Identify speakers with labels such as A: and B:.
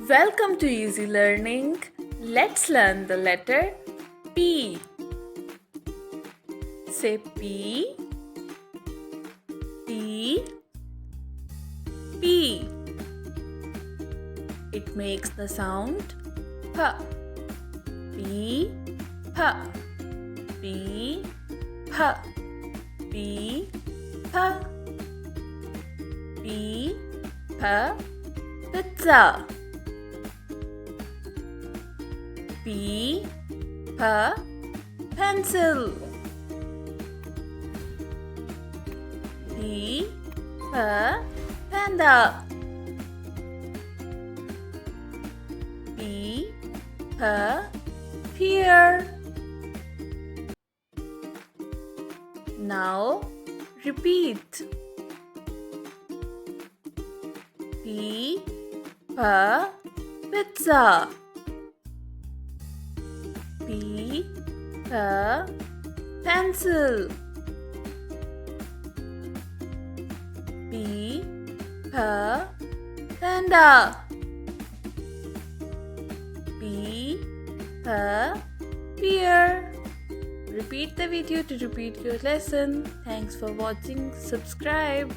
A: Welcome to Easy Learning. Let's learn the letter P. Say P, T, P. It makes the sound P. P, P, P, P, P, P, P, P, pizza. P, P, pencil. P, P, panda. P, P, pear. Now repeat. P, P, pizza. P, P, pencil. P, P, panda. P, P, pear. Repeat the video to repeat your lesson. Thanks for watching. Subscribe.